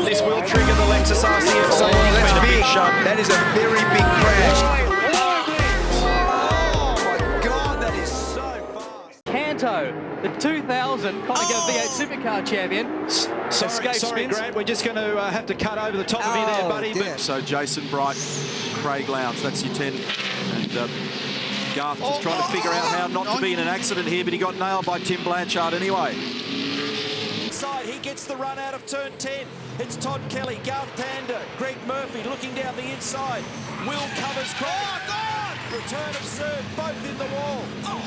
This will trigger the Lexus RCF. So that's been a big. big shot. That is a very big crash. Oh my God, that is so fast. Canto, the 2000 Conago V8 Supercar champion. Sorry, Grant, we're just going to have to cut over the top of you there, buddy. But So Jason Bright, Craig Lowndes, that's your 10. And Garth just trying to figure out how not to be in an accident here, but he got nailed by Tim Blanchard anyway. Inside, he gets the run out of turn 10. It's Todd Kelly, Garth Tander, Greg Murphy looking down the inside. Will covers Craig. Oh, God! Return of Sir, both in the wall. Oh.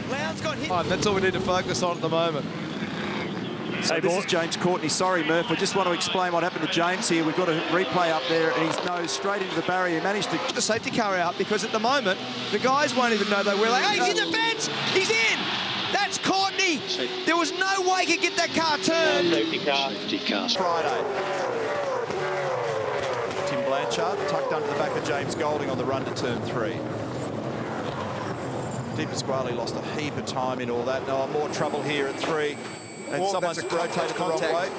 Lowndes got hit. that's all we need to focus on at the moment. So this is James Courtney. Sorry, Murph. We just want to explain what happened to James here. We've got a replay up there, and he's nose straight into the barrier. He managed to... The safety car out, because at the moment, the guys won't even know they were like, hey, he's in the fence! He's in! That's Courtney! There was no way he could get that car turned. Safety car. Friday. Tim Blanchard tucked under the back of James Golding on the run to turn 3. Di Pasquale lost a heap of time in all that. No, more trouble here at 3. And someone's rotated the wrong way.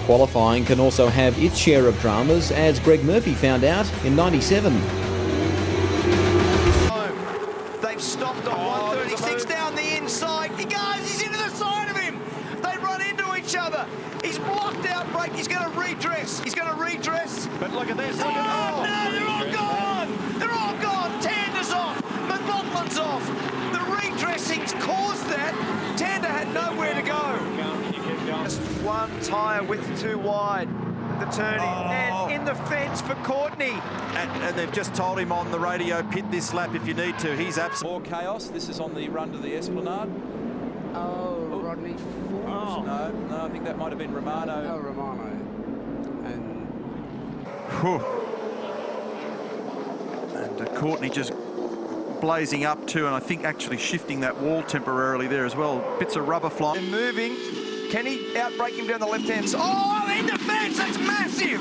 Qualifying can also have its share of dramas, as Greg Murphy found out in '97. They've stopped on 136 down the inside. He goes, he's into the side of him. They run into each other. He's blocked out brake. He's going to redress. But look at this. Look Oh, at no, they're all gone. They're all gone. Tander's off. McLaughlin's off. The redressings caused that. Tander had nowhere to go. Just one tyre width too wide at the turning. And in the fence for Courtney. And they've just told him on the radio, pit this lap if you need to. He's absolutely... more chaos. This is on the run to the Esplanade. Rodney Force. No, I think that might have been Romano. Oh, Romano. And Courtney just blazing up too, and I think actually shifting that wall temporarily there as well. Bits of rubber flying. And moving. Can he outbrake him down the left-hand side? Oh, in the fence! That's massive!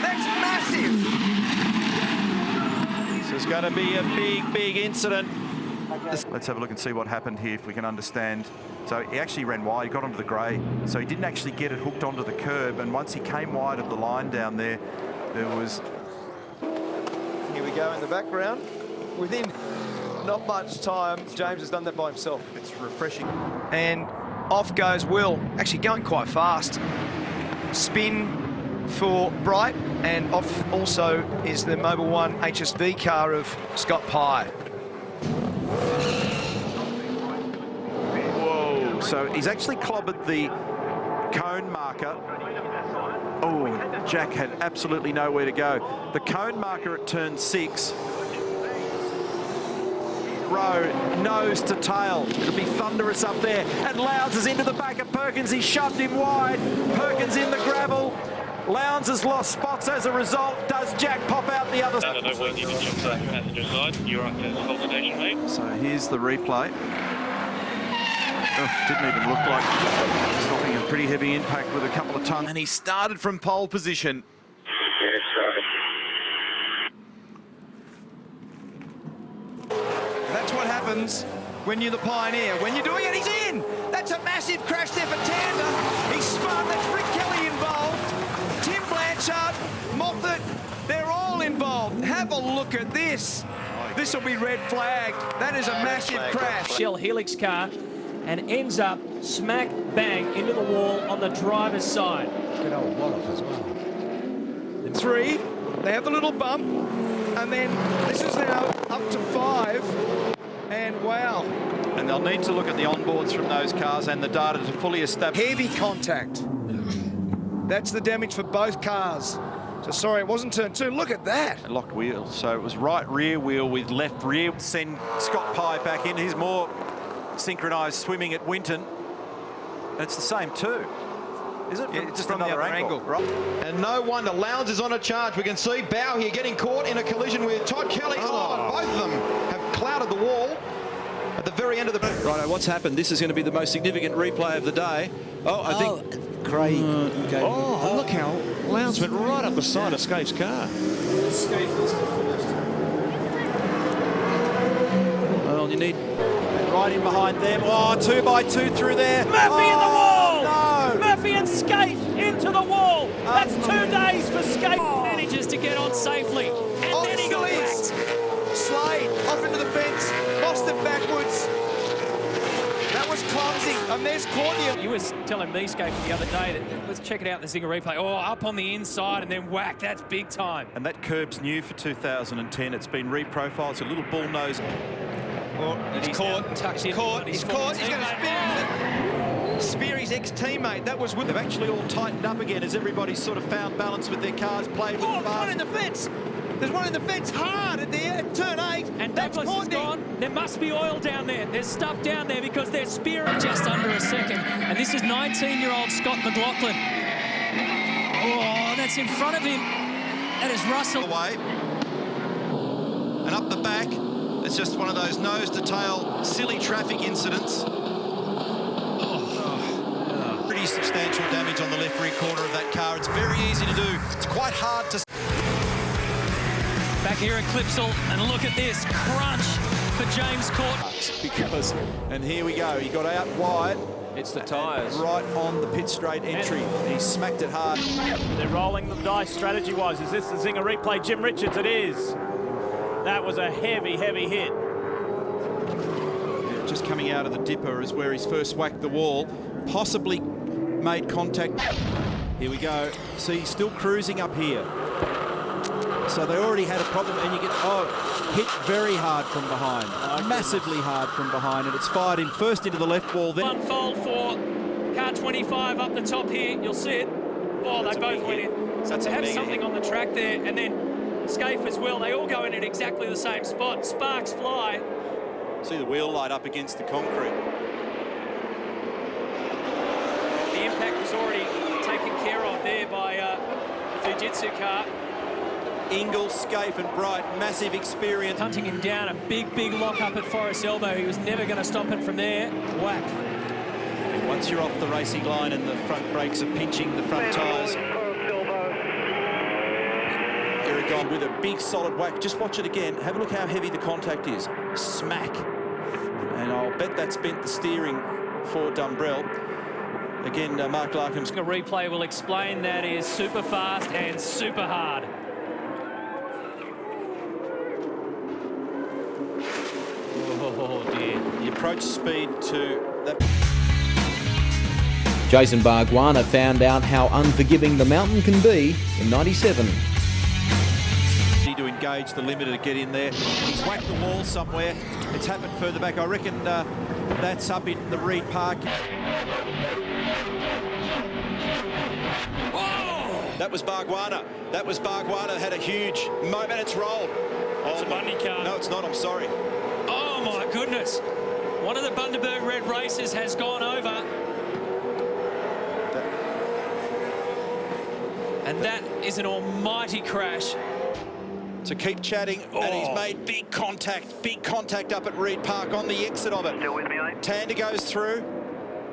That's massive! This is going to be a big incident. Let's have a look and see what happened here, if we can understand. So he actually ran wide, he got onto the grey, so he didn't actually get it hooked onto the curb, and once he came wide of the line down there, there was... Here we go in the background. Within not much time, James has done that by himself. It's refreshing. And off goes Will, actually going quite fast. Spin for Bright, and off also is the Mobil 1 HSV car of Scott Pye. Whoa, so he's actually clobbered the cone marker. Oh, Jack had absolutely nowhere to go. The cone marker at turn 6. Rowe, nose to tail. It'll be thunderous up there. And Lowndes is into the back of Perkins. He shoved him wide. Perkins in the gravel. Lowndes has lost spots as a result. Does Jack pop out the other side? I don't know where you can jump to the passenger side. You're up to hold station, mate. So here's the replay. Oh, didn't even look like stopping a pretty heavy impact with a couple of tons. And he started from pole position. Yes, sorry. That's what happens when you're the pioneer. When you're doing it, he's in! That's a massive crash there for Tander. He's smart. That's Rick Kelly involved. Tim Blanchard, Moffat, they're all involved. Have a look at this. This will be red flagged. That is a massive crash. Shell Helix car and ends up smack bang into the wall on the driver's side. Good old wallop as well. 3, they have the little bump, and then this is now up to 5, and wow. And they'll need to look at the onboards from those cars and the data to fully establish. Heavy contact. That's the damage for both cars. So sorry, it wasn't turn 2. Look at that. Locked wheels, so it was right rear wheel with left rear. Send Scott Pye back in. He's more synchronised swimming at Winton. It's the same too. Is it? Yeah, it's just from the another other angle. Right? And no wonder Lowndes is on a charge. We can see Bow here getting caught in a collision with Todd Kelly. Oh, both of them have clouded the wall at the very end of the... Righto, what's happened? This is going to be the most significant replay of the day. Oh, I think... Craig. Oh, look how Lowndes went right up the side of Scape's car. Scape was the first. Well, you need right in behind them. Oh, 2 by 2 through there. Murphy in the wall! No! Murphy and Skate into the wall. That's 2 days for Skate. Manages to get on safely. And then he got whacked. Slade off into the fence, lost it backwards. That was clumsy. And there's Courtney. You was telling me, Skate, the other day that let's check it out in the Zinger replay. Oh, up on the inside and then whack. That's big time. And that curb's new for 2010. It's been reprofiled. It's a little bull nose. Oh, He's caught. tucked in. Caught. He's caught. He's going to spear his ex-teammate. That was with. They've actually all tightened up again as everybody's sort of found balance with their cars, played with Oh, the there's one bars. in the fence. There's one in the fence hard at there at turn 8. And that's Douglas is Courtney. gone. There must be oil down there. There's stuff down there because they're spearing just under a second. And this is 19-year-old Scott McLaughlin. Oh, that's in front of him. That is Russell. Away. And up the back, it's just one of those nose-to-tail silly traffic incidents. Pretty substantial damage on the left rear corner of that car. It's very easy to do. It's quite hard to... Back here at Clipsal, and look at this crunch for James Court. Because, and here we go. He got out wide. It's the tyres. Right on the pit straight entry. He smacked it hard. They're rolling the dice strategy-wise. Is this the Zinger replay? Jim Richards, it is. That was a heavy, heavy hit. Just coming out of the dipper is where he's first whacked the wall. Possibly made contact. Here we go. See, he's still cruising up here. So they already had a problem, and you get, hit very hard from behind. Massively hard from behind, and it's fired in first into the left wall. Then One fold for car 25 up the top here. You'll see it. Oh, they both went in. So to have something on the track there, and then Scaife as well, they all go in at exactly the same spot. Sparks fly. see the wheel light up against the concrete. The impact was already taken care of there by the Fujitsu car. Ingle, Scaife and Bright, massive experience. Hunting him down, a big, big lock up at Forest Elbow. He was never going to stop it from there. Whack. And once you're off the racing line and the front brakes are pinching the front tyres, Aragon with a big solid whack. Just watch it again. Have a look how heavy the contact is. Smack. And I'll bet that's bent the steering for Dumbrell. Again, Mark Larkham's... A replay will explain that is super fast and super hard. Oh dear. The approach speed to that. Jason Bargwanna found out how unforgiving the mountain can be in '97. To engage the limiter to get in there. He's whacked the wall somewhere. It's happened further back. I reckon that's up in the Reed Park. Whoa! That was Bargwanna. That was Bargwanna. Had a huge moment. It's rolled. It's a Bundy car. No, it's not. I'm sorry. Oh my goodness. One of the Bundaberg Red races has gone over. And that is an almighty crash. To keep chatting, and he's made big contact up at Reed Park on the exit of it. Still with me, mate? Tander goes through.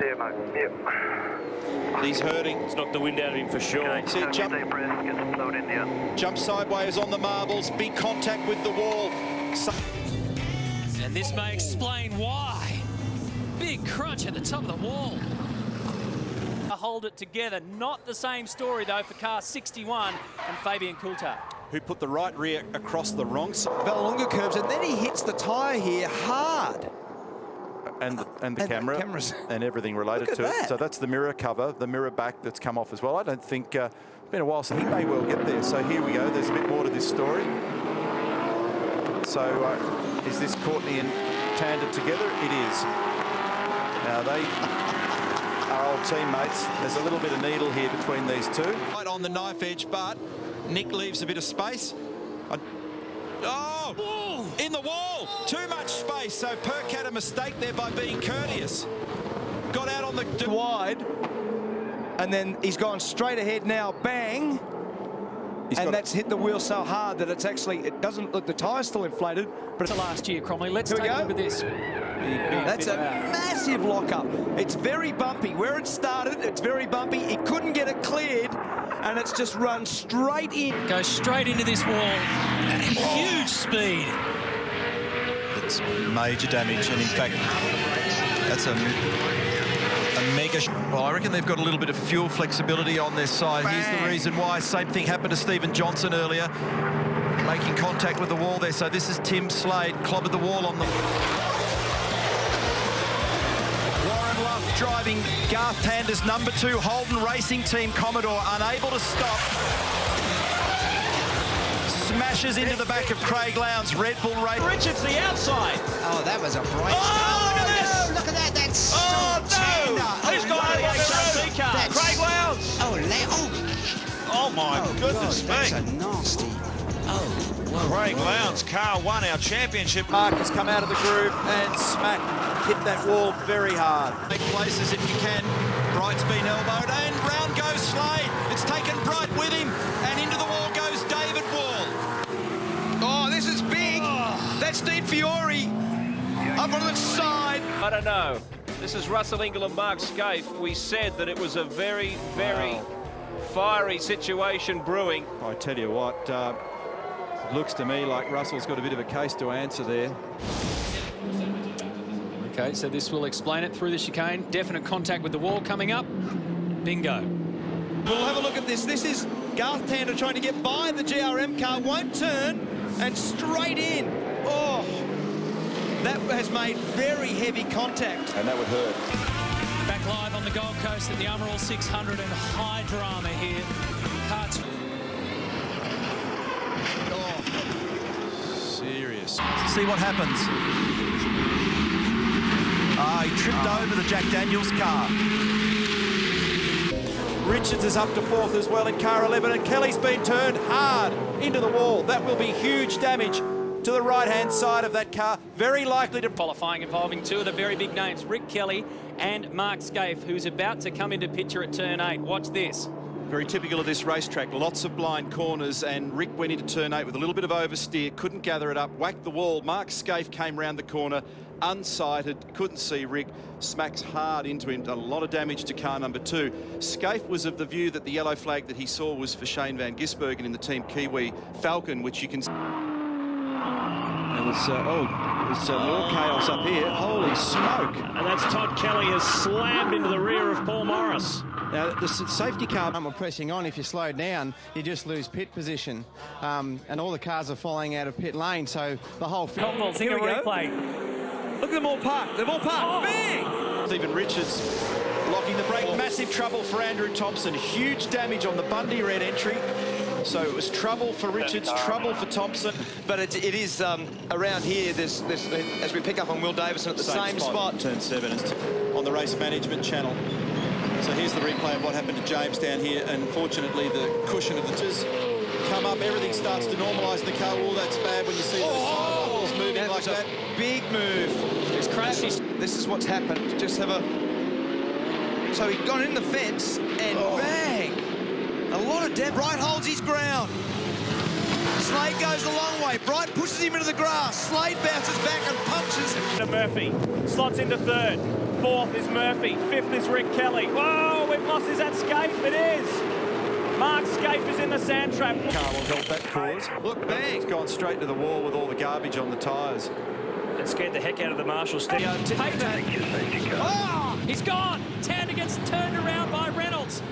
Yeah, mate. Yep. He's hurting. It's knocked the wind out of him for sure. Okay, See it take jump. a deep breath, get some fluid in there. Jump sideways on the marbles. Big contact with the wall. And this may explain why. Big crunch at the top of the wall. Hold it together. Not the same story, though, for car 61 and Fabian Coulthard. Who put the right rear across the wrong side. Bellaloonga curbs, and then he hits the tyre here hard. And the camera. The cameras. And everything related Look to at it. that. So that's the mirror cover, the mirror back that's come off as well. I don't think, it's been a while, so he may well get there. So here we go. There's a bit more to this story. So is this Courtney and Tander together? It is. Now they are old teammates. There's a little bit of needle here between these two. Right on the knife edge, but Nick leaves a bit of space. In the wall! Too much space, so Perk had a mistake there by being courteous. Got out on the... Wide, and then he's gone straight ahead now, bang, and that's hit the wheel so hard that it's actually, it doesn't look, the tyre's still inflated, but To last year, Cromley. Let's Here we take a go. look at this. that's a massive lockup. It's very bumpy. Where it started, it's very bumpy. He couldn't get it cleared, and it's just run straight in. Goes straight into this wall at huge speed. The It's major damage, and in fact, that's a mega... Well, I reckon they've got a little bit of fuel flexibility on their side. Bang. Here's the reason why. Same thing happened to Stephen Johnson earlier, making contact with the wall there. So this is Tim Slade, clobbered the wall on the... Warren Luff driving Garth Tander's #2 Holden Racing Team Commodore, unable to stop. Smashes into the back of Craig Lowndes. Red Bull race. Richards the outside. Oh, that was a bright Oh, look at this! Look at that. That's Oh, so tender. no! Who's got no, the HRT car? that's- Craig Lowndes. Oh, Oh my goodness God, that's me. a nasty. Oh, well. Craig Lowndes' car won our championship. Mark has come out of the groove and smack hit that wall very hard. Make places if you can. Bright's been elbowed, and round goes Slade. It's taken Bright with him, and into the wall goes David Wall. Oh, this is big. That's Dean Fiore up on the side. I don't know. This is Russell Ingall and Mark Scaife. We said that it was a very, very fiery situation brewing. I tell you what, it looks to me like Russell's got a bit of a case to answer there. Okay, so this will explain it through the chicane. Definite contact with the wall coming up. Bingo. We'll have a look at this. This is Garth Tander trying to get by the GRM car, won't turn, and straight in. Oh, that has made very heavy contact. And that would hurt. Back live on the Gold Coast at the Overall 600 and high drama here. Carts. Serious. See what happens. He tripped over the Jack Daniels car. Richards is up to 4th as well in car 11, and Kelly's been turned hard into the wall. That will be huge damage to the right-hand side of that car. Very likely to... Qualifying involving two of the very big names, Rick Kelly and Mark Scaife, who's about to come into picture at turn 8. Watch this. Very typical of this racetrack. Lots of blind corners, and Rick went into turn 8 with a little bit of oversteer, couldn't gather it up, whacked the wall. Mark Scaife came round the corner, unsighted, couldn't see Rick, smacks hard into him, done a lot of damage to car '2. Scaife was of the view that the yellow flag that he saw was for Shane Van Gisbergen in the Team Kiwi Falcon, which you can see. And there's more chaos up here. Holy smoke. And that's Todd Kelly has slammed into the rear of Paul Morris. Now, the safety car... We're pressing on. If you slow down, you just lose pit position. And all the cars are falling out of pit lane, so the whole... Convol's in a replay. Look at them all parked. They've all parked. Bang! Stephen Richards blocking the brake. Massive trouble for Andrew Thompson. Huge damage on the Bundy red entry. So it was trouble for Richards, trouble for Thompson. But it is around here, there's, as we pick up on Will Davison at the same spot. Turn 7 on the race management channel. So here's the replay of what happened to James down here. And fortunately, the cushion of the tires come up. Everything starts to normalise in the car. Oh, that's bad when you see those tire bubbles moving like that. Big move. It's crashed. This is what's happened. Just have a... So he got in the fence and bang! A lot of damage. Bright holds his ground. Slade goes a long way. Bright pushes him into the grass. Slade bounces back and punches. Murphy slots into 3rd. 4th is Murphy. 5th is Rick Kelly. Whoa, we've lost. Is that Scaife? It is. Mark Scaife is in the sand trap. Car will help that cause. Look, bang! It's gone straight to the wall with all the garbage on the tyres. It scared the heck out of the marshal. Take that. Oh, he's gone. Tander gets turned around by Reynolds.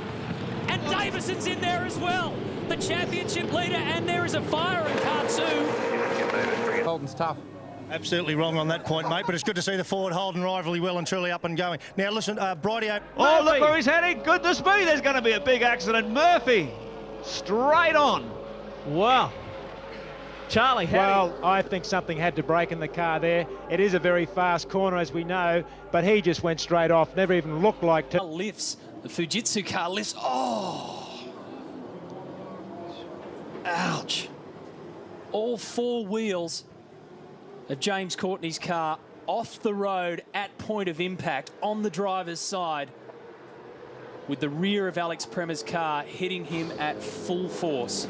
And Davison's in there as well. The championship leader, and there is a fire in car 2. Holden's tough. Absolutely wrong on that point, mate, but it's good to see the Ford Holden rivalry well and truly up and going. Now, listen, Brightio... Oh, look where he's heading. Goodness me, there's going to be a big accident. Murphy, straight on. Wow. Charlie, well, I think something had to break in the car there. It is a very fast corner, as we know, but he just went straight off. Never even looked like... Lifts. The Fujitsu car lifts. Oh. Ouch. All 4 wheels of James Courtney's car off the road at point of impact on the driver's side, with the rear of Alex Premer's car hitting him at full force.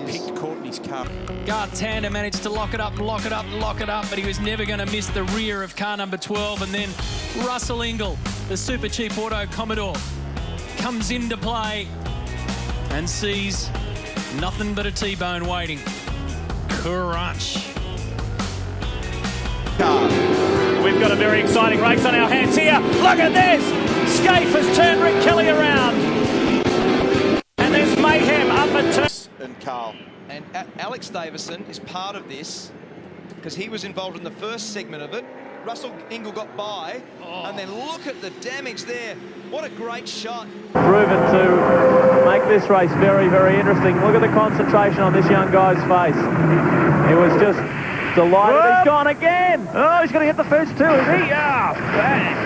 Picked Courtney's car. Garth Tander managed to lock it up, but he was never going to miss the rear of car number 12. And then Russell Ingall, the Super Cheap Auto Commodore, comes into play and sees Nothing but a T-bone waiting. Crunch. We've got a very exciting race on our hands here. Look at this! Scaife has turned Rick Kelly around. And there's mayhem up at turn. And Carl. And Alex Davison is part of this because he was involved in the first segment of it. Russell Ingall got by, and then look at the damage there. What a great shot. Proven to make this race very, very interesting. Look at the concentration on this young guy's face. He was just delighted. He's gone again. Oh, he's going to hit the fence too, is he? Bang.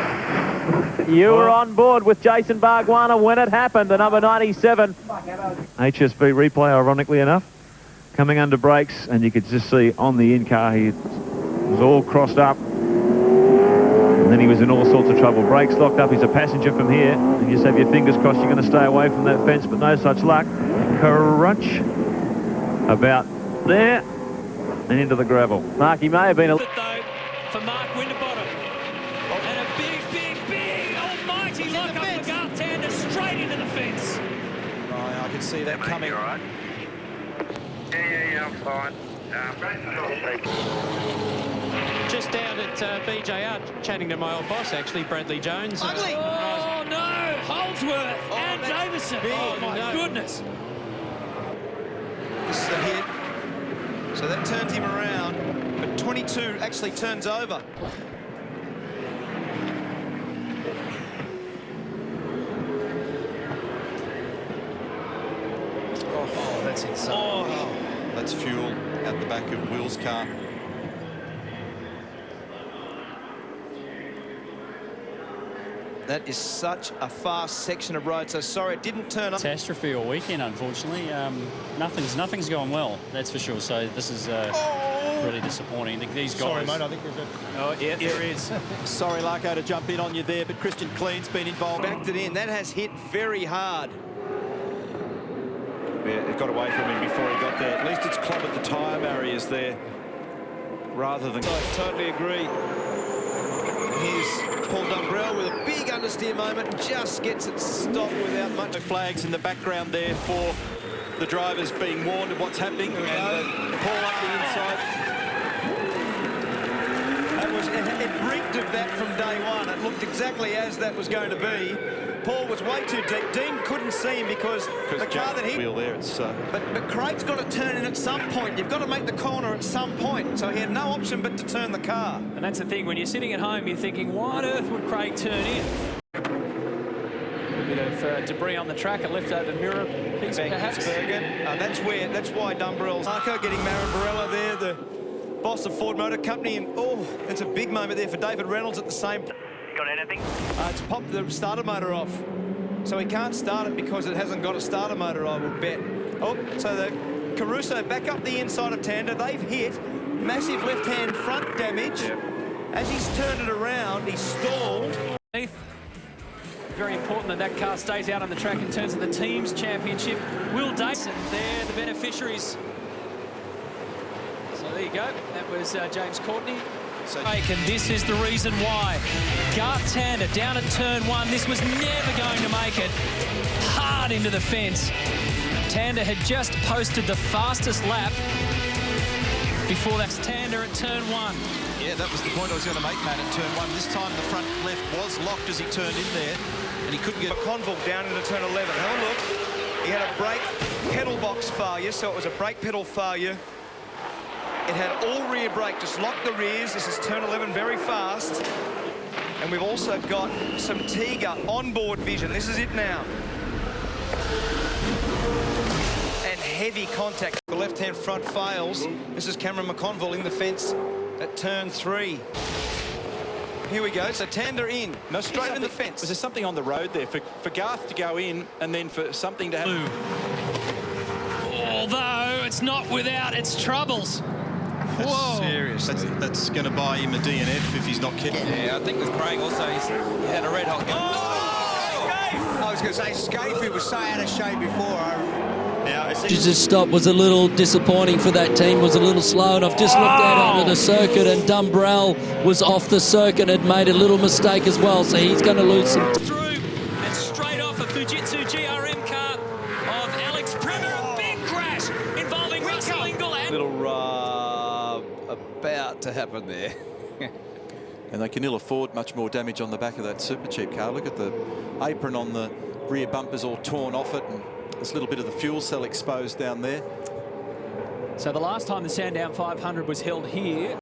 You were on board with Jason Bargwanna when it happened, the number 97. HSV replay, ironically enough, coming under brakes, and you could just see on the in-car he was all crossed up. And then he was in all sorts of trouble. Brakes locked up. He's a passenger from here. And you just have your fingers crossed you're going to stay away from that fence, but no such luck. Crunch. About there. And into the gravel. Mark, he may have been a... Though, for Mark Winterbottom. And a big, almighty lock up for Garth Tander straight into the fence. Oh, I can see that coming. All right. Yeah, I'm fine. Just down at BJR, chatting to my old boss, actually, Bradley Jones. Ugly. Oh, no! Holdsworth and Davison. Oh, my goodness. This is the hit. So that turned him around, but 22 actually turns over. Oh, that's insane. Oh. That's fuel at the back of Will's car. That is such a fast section of road. So sorry, it didn't turn up. Catastrophe all weekend, unfortunately. Nothing's going well, that's for sure. So this is really disappointing. I think these guys... Sorry, mate, I think there's a... Oh, yeah, there is. Sorry, Larko, to jump in on you there, but Christian Clean's been involved. Backed it in. That has hit very hard. Yeah, it got away from him before he got there. At least it's clobbered the tyre barriers there, rather than... I totally agree. Here's Paul Dumbrell with a big understeer moment, just gets it stopped without much. No flags in the background there for the drivers being warned of what's happening. And Paul up the inside. It reeked of that from day one. It looked exactly as that was going to be. Paul was way too deep. Dean couldn't see him because the car that he... Wheel there, it's... But Craig's got to turn in at some point. You've got to make the corner at some point. So he had no option but to turn the car. And that's the thing, when you're sitting at home, you're thinking, why on earth would Craig turn in? A bit of debris on the track, a leftover mirror piece, perhaps. That's why Dumbrell's... Marco getting Maranbarella there, the boss of Ford Motor Company, and oh, it's a big moment there for David Reynolds at the same... Got anything? It's popped the starter motor off. So he can't start it because it hasn't got a starter motor, I would bet. Oh, so the Caruso back up the inside of Tander. They've hit massive left-hand front damage. Yep. As he's turned it around, he's stalled. Very important that that car stays out on the track in terms of the team's championship. Will Dyson, they're the beneficiaries. So there you go. That was James Courtney. And this is the reason why. Garth Tander down at turn one. This was never going to make it. Hard into the fence. Tander had just posted the fastest lap before that's Tander at turn one. Yeah, that was the point I was going to make, Matt, at turn one. This time the front left was locked as he turned in there, and he couldn't get... Conville down into turn 11. Have a look. He had a brake pedal box failure, so it was a brake pedal failure. It had all rear brake, just locked the rears. This is turn 11 very fast. And we've also got some Tiga onboard vision. This is it now. And heavy contact. The left-hand front fails. This is Cameron McConville in the fence at turn 3. Here we go. So Tander in. No, straight in the fence. Was there something on the road there for Garth to go in and then for something to happen? Although it's not without its troubles. That's whoa. Serious. That's going to buy him a DNF if he's not kidding. Yeah, I think with Craig also, he had a red hot. I was going to say, Scaife, he was so out of shape before. His stop was a little disappointing for that team, was a little slow, and I've just looked at it on the circuit, and Dumbrell was off the circuit and made a little mistake as well, so he's going to lose some... Through and straight off a Fujitsu GRM car of Alex Primer, a big crash. Little rub about to happen there. And they can ill afford much more damage on the back of that super cheap car. Look at the apron on the rear bumpers all torn off it, and there's a little bit of the fuel cell exposed down there. So the last time the Sandown 500 was held here,